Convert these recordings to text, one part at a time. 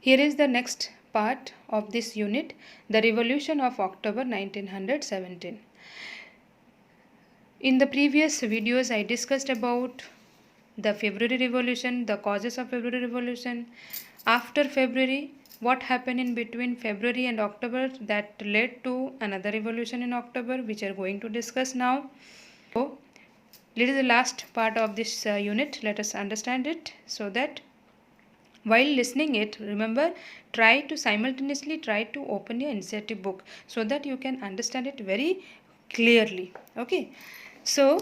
Here is the next part of this unit, the Revolution of October 1917. In the previous videos, I discussed about the February Revolution, the causes of February Revolution. After February, what happened in between February and October that led to another revolution in October, which we are going to discuss now. So, this is the last part of this unit. Let us understand it so that while listening it, remember, try to simultaneously open your NCERT book so that you can understand it very clearly. Okay, so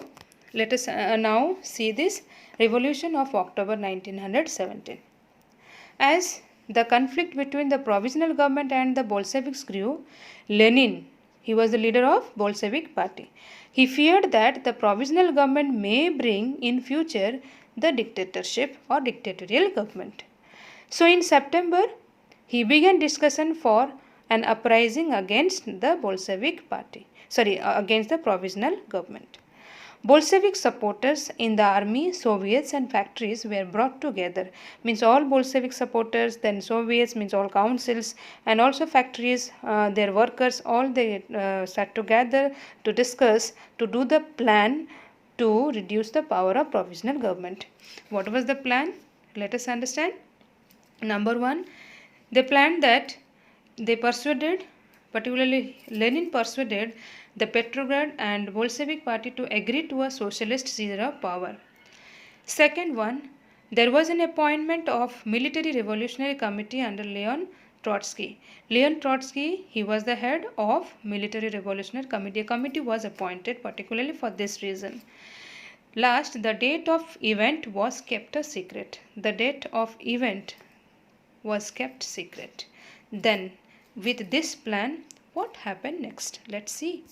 let us now see this revolution of October 1917. As the conflict between the provisional government and the Bolsheviks grew, Lenin, he was the leader of Bolshevik party. He feared that the provisional government may bring in future the dictatorship or dictatorial government. So in September, he began discussion for an uprising against the Bolshevik party, against the provisional government. Bolshevik supporters in the army, Soviets and factories were brought together. Means all Bolshevik supporters, then Soviets, means all councils and also factories, their workers, all they sat together to discuss, to do the plan to reduce the power of provisional government. What was the plan? Let us understand. Number one, they planned that they persuaded, particularly Lenin persuaded the Petrograd and Bolshevik party to agree to a socialist seizure of power. Second one, there was an appointment of Military Revolutionary Committee under Leon Trotsky. Leon Trotsky, he was the head of Military Revolutionary Committee. A committee was appointed particularly for this reason. Last, the date of event was kept a secret. The date of event was kept secret. Then, with this plan, what happened next? Let's see.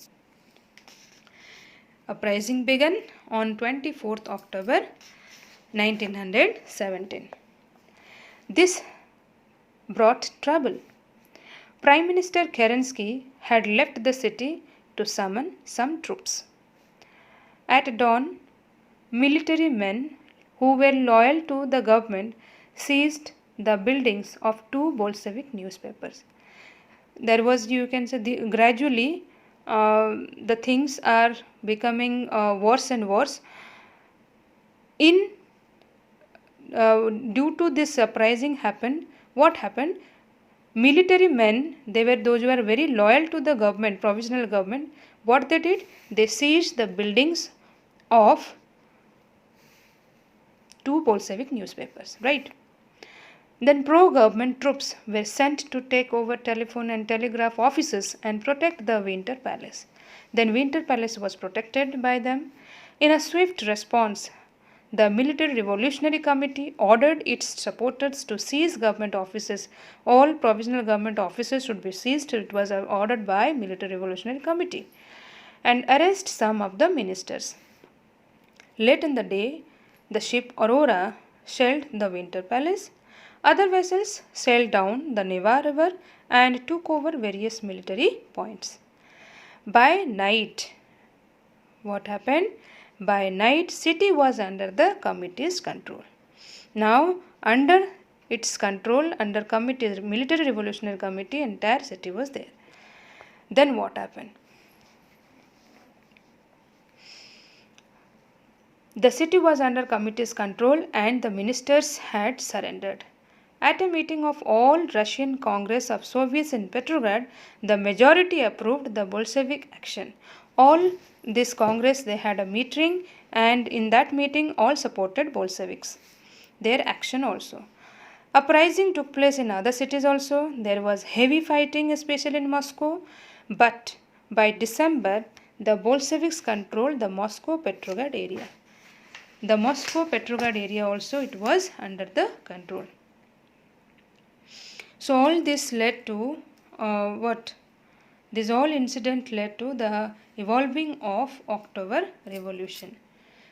Uprising began on 24th October 1917. This brought trouble. Prime Minister Kerensky had left the city to summon some troops. At dawn, military men who were loyal to the government seized the buildings of two Bolshevik newspapers. There was, you can say, gradually the things are becoming worse and worse. Due to this uprising happened, what happened? Military men, they were those who were very loyal to the government, provisional government. What they did? They seized the buildings of two Bolshevik newspapers, right? Then pro-government troops were sent to take over telephone and telegraph offices and protect the Winter Palace. Then Winter Palace was protected by them. In a swift response, the Military Revolutionary Committee ordered its supporters to seize government offices. All provisional government offices should be seized. It was ordered by Military Revolutionary Committee. And arrest some of the ministers. Late in the day, the ship Aurora shelled the Winter Palace. Other vessels sailed down the Neva River and took over various military points. By night, what happened? By night, city was under the committee's control. Now, under its control, under committee, Military Revolutionary Committee, entire city was there. Then what happened? The city was under committee's control and the ministers had surrendered. At a meeting of all Russian Congress of Soviets in Petrograd, the majority approved the Bolshevik action. All this Congress, they had a meeting and in that meeting all supported Bolsheviks, their action also. Uprising took place in other cities also. There was heavy fighting, especially in Moscow. But by December, the Bolsheviks controlled the Moscow-Petrograd area. The Moscow-Petrograd area also, it was under the control. So all this led to what? This all incident led to the evolving of October Revolution.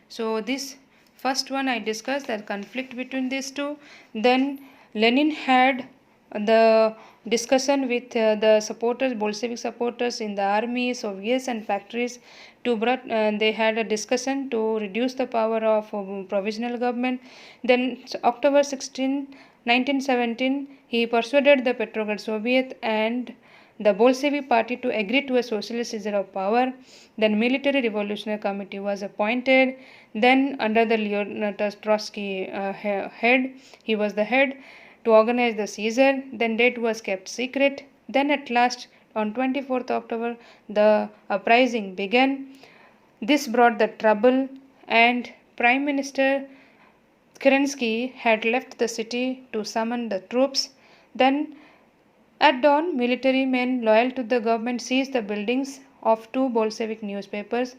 So this first one I discussed, the conflict between these two. Then Lenin had the discussion with the supporters, Bolshevik supporters in the army, Soviets and factories. They had a discussion to reduce the power of provisional government. Then October 16, 1917, he persuaded the Petrograd Soviet and the Bolshevik Party to agree to a socialist seizure of power. Then Military Revolutionary Committee was appointed. Then under the Leonid Trotsky head, he was the head to organize the seizure. Then date was kept secret. Then at last on 24th October, the uprising began. This brought the trouble, and Prime Minister Kerensky had left the city to summon the troops. Then, at dawn, military men loyal to the government seized the buildings of two Bolshevik newspapers.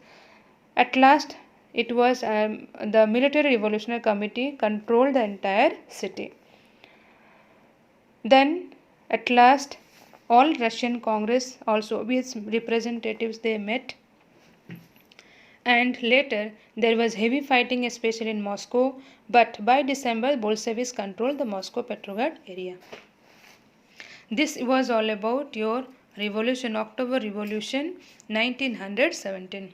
At last, it was the Military Revolutionary Committee controlled the entire city. Then, at last, all Russian Congress, all Soviet representatives, they met, and later there was heavy fighting, especially in Moscow, but by December Bolsheviks controlled the Moscow Petrograd area. This was all about your revolution, October Revolution 1917.